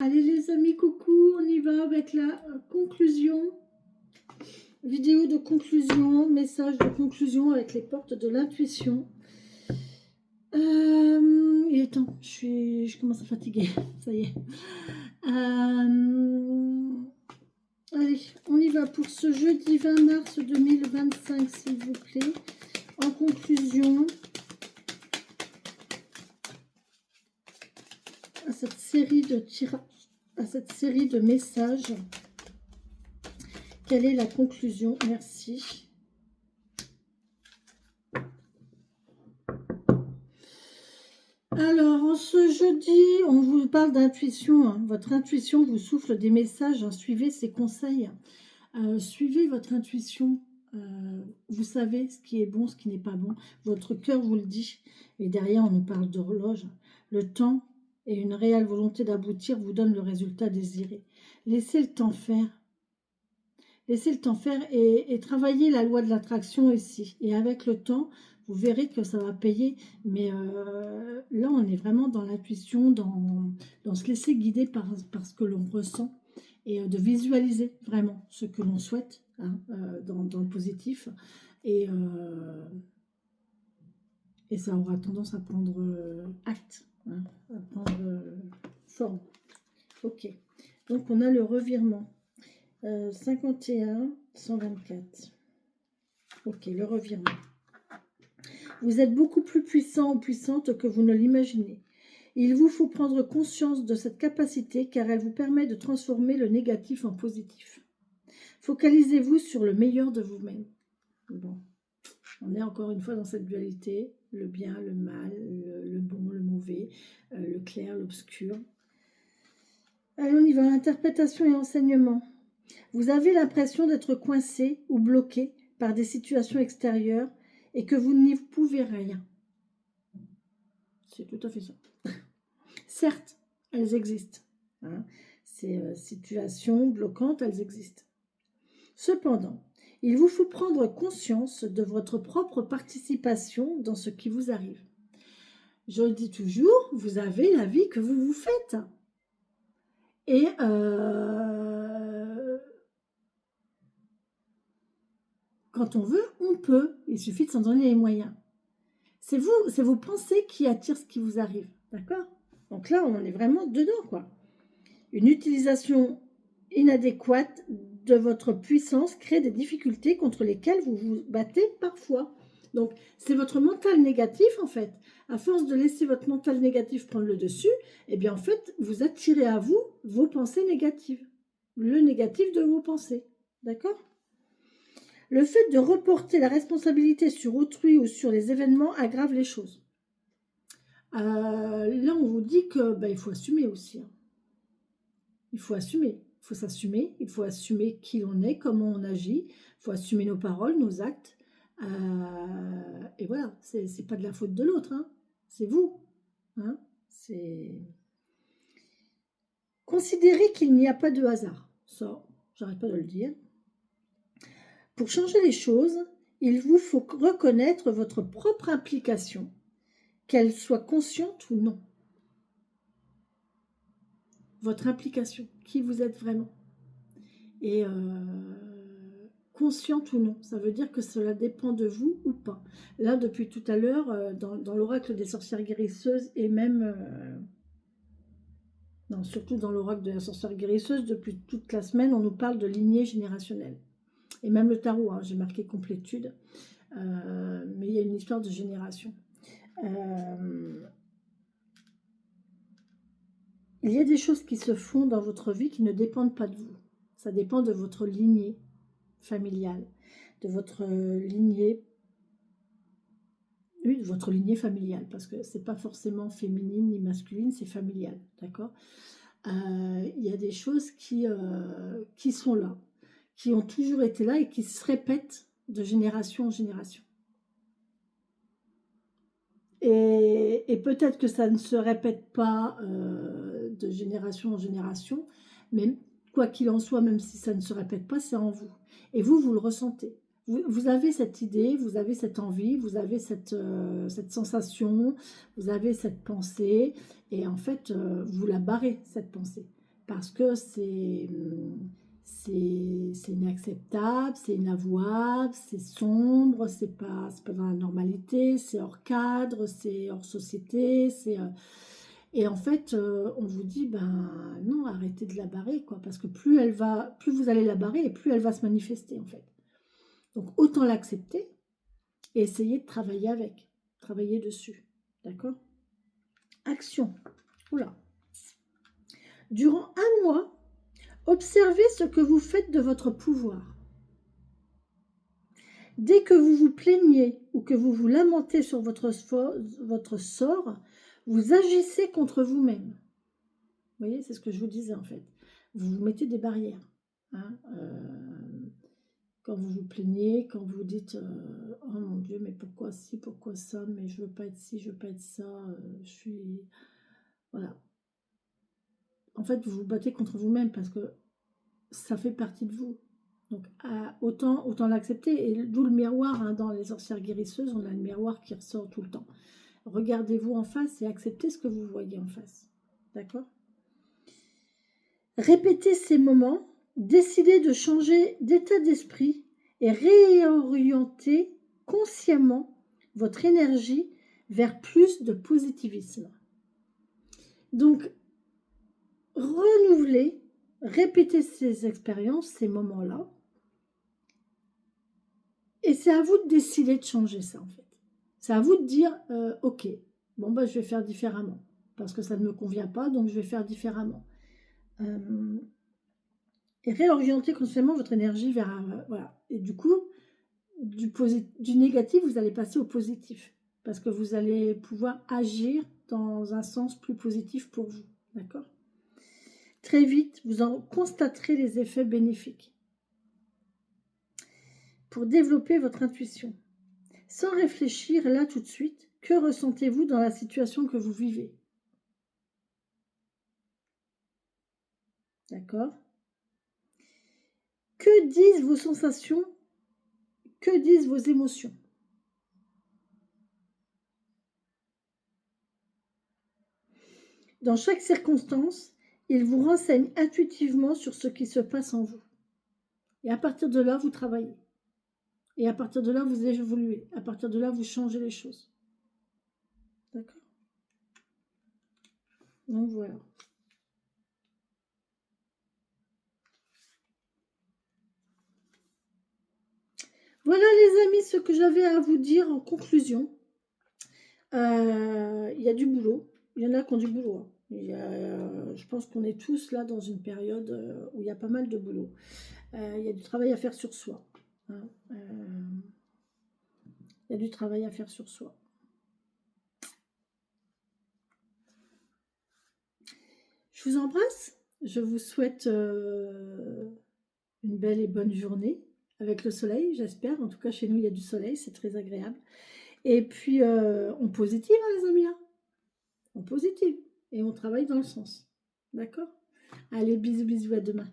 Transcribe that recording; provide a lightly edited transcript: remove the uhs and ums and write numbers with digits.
Allez les amis, coucou, on y va avec la conclusion. Vidéo de conclusion, message de conclusion avec les portes de l'intuition. Il est temps, je commence à fatiguer, ça y est. Allez, on y va pour ce jeudi 20 mars 2025, s'il vous plaît. En conclusion, à cette série de tirages, à cette série de messages. Quelle est la conclusion? Merci. Alors, en ce jeudi, on vous parle d'intuition. Hein. Votre intuition vous souffle des messages. Hein. Suivez ses conseils. Suivez votre intuition. Vous savez ce qui est bon, ce qui n'est pas bon. Votre cœur vous le dit. Et derrière, on nous parle d'horloge. Le temps et une réelle volonté d'aboutir vous donnent le résultat désiré. Laissez le temps faire. Laissez le temps faire et travaillez la loi de l'attraction ici. Et avec le temps, vous verrez que ça va payer. Mais là, on est vraiment dans l'intuition, dans se laisser guider par ce que l'on ressent. Et de visualiser vraiment ce que l'on souhaite hein, dans le positif. Et ça aura tendance à prendre acte, hein, à prendre forme. Ok. Donc, on a le revirement. 51, 124. Ok, le revirement. Vous êtes beaucoup plus puissant ou puissante que vous ne l'imaginez. Il vous faut prendre conscience de cette capacité car elle vous permet de transformer le négatif en positif. Focalisez-vous sur le meilleur de vous-même. Bon, on est encore une fois dans cette dualité, le bien, le mal, le bon, le mauvais, le clair, l'obscur. Allez, on y va, interprétation et enseignement. Vous avez l'impression d'être coincé ou bloqué par des situations extérieures et que vous n'y pouvez rien. C'est tout à fait ça. Certes, elles existent. Hein. Ces situations bloquantes, elles existent. Cependant, il vous faut prendre conscience de votre propre participation dans ce qui vous arrive. Je le dis toujours, vous avez la vie que vous vous faites. Et quand on veut, on peut. Il suffit de s'en donner les moyens. C'est vos pensées qui attirent ce qui vous arrive. D'accord? Donc là, on est vraiment dedans, quoi. Une utilisation inadéquate de votre puissance crée des difficultés contre lesquelles vous vous battez parfois. Donc, c'est votre mental négatif, en fait. À force de laisser votre mental négatif prendre le dessus, eh bien, en fait, vous attirez à vous vos pensées négatives. Le négatif de vos pensées. D'accord? Le fait de reporter la responsabilité sur autrui ou sur les événements aggrave les choses. Là, on vous dit que il faut assumer aussi. Hein. Il faut assumer. Il faut s'assumer. Il faut assumer qui l'on est, comment on agit. Il faut assumer nos paroles, nos actes. Et voilà, c'est pas de la faute de l'autre. Hein. C'est vous. Hein. Considérez qu'il n'y a pas de hasard. Ça, j'arrête pas de le dire. Pour changer les choses, il vous faut reconnaître votre propre implication, qu'elle soit consciente ou non. Votre implication, qui vous êtes vraiment. Et consciente ou non, ça veut dire que cela dépend de vous ou pas. Là, depuis tout à l'heure, dans l'oracle des sorcières guérisseuses et même... non, surtout dans l'oracle de la sorcière guérisseuse, depuis toute la semaine, on nous parle de lignée générationnelle. Et même le tarot, hein, j'ai marqué complétude, mais il y a une histoire de génération. Il y a des choses qui se font dans votre vie qui ne dépendent pas de vous. Ça dépend de votre lignée familiale, de votre lignée, oui, de votre lignée familiale, parce que c'est pas forcément féminine ni masculine, c'est familial, d'accord? Il y a des choses qui sont là, qui ont toujours été là et qui se répètent de génération en génération. Et peut-être que ça ne se répète pas de génération en génération, mais quoi qu'il en soit, même si ça ne se répète pas, c'est en vous. Et vous, vous le ressentez. Vous avez cette idée, vous avez cette envie, vous avez cette sensation, vous avez cette pensée, et en fait, vous la barrez, cette pensée. parce que c'est inacceptable, c'est inavouable, c'est sombre, c'est pas dans la normalité, c'est hors cadre, c'est hors société, et en fait, on vous dit, ben non, arrêtez de la barrer, quoi, parce que plus vous allez la barrer, et plus elle va se manifester, en fait. Donc, autant l'accepter et essayer de travailler avec, travailler dessus, d'accord? Action. Oula. Durant un mois, observez ce que vous faites de votre pouvoir. Dès que vous vous plaignez ou que vous vous lamentez sur votre sort, vous agissez contre vous-même. Vous voyez, c'est ce que je vous disais en fait. Vous vous mettez des barrières. Hein, quand vous vous plaignez, quand vous dites oh mon Dieu, mais pourquoi ci, pourquoi ça, mais je veux pas être ci, je veux pas être ça, je suis... Voilà. En fait, vous vous battez contre vous-même parce que ça fait partie de vous. Donc, autant l'accepter. Et d'où le miroir, hein, dans les sorcières guérisseuses, on a le miroir qui ressort tout le temps. Regardez-vous en face et acceptez ce que vous voyez en face. D'accord? Répétez ces moments, décidez de changer d'état d'esprit et réorienter consciemment votre énergie vers plus de positivisme. Donc, renouvelez, répétez ces expériences, ces moments-là. Et c'est à vous de décider de changer ça, en fait. C'est à vous de dire, ok, bon, bah, je vais faire différemment. Parce que ça ne me convient pas, donc je vais faire différemment. Et réorienter consciemment votre énergie vers... voilà. Et du coup, du négatif, vous allez passer au positif. Parce que vous allez pouvoir agir dans un sens plus positif pour vous. D'accord? Très vite, vous en constaterez les effets bénéfiques. Pour développer votre intuition. Sans réfléchir là tout de suite, que ressentez-vous dans la situation que vous vivez? D'accord? Que disent vos sensations? Que disent vos émotions? Dans chaque circonstance, ils vous renseignent intuitivement sur ce qui se passe en vous. Et à partir de là, vous travaillez. Et à partir de là, vous évoluez. À partir de là, vous changez les choses. D'accord? Donc voilà. Voilà les amis, ce que j'avais à vous dire en conclusion. Il y a du boulot. Il y en a qui ont du boulot. Hein. Je pense qu'on est tous là dans une période où il y a pas mal de boulot. Il y a du travail à faire sur soi. Hein. Il y a du travail à faire sur soi. Je vous embrasse. Je vous souhaite une belle et bonne journée avec le soleil, j'espère. En tout cas, chez nous, il y a du soleil. C'est très agréable. Et puis, on positive, hein, les amis. Hein. On positive. Et on travaille dans le sens. D'accord? Allez, bisous, bisous, à demain.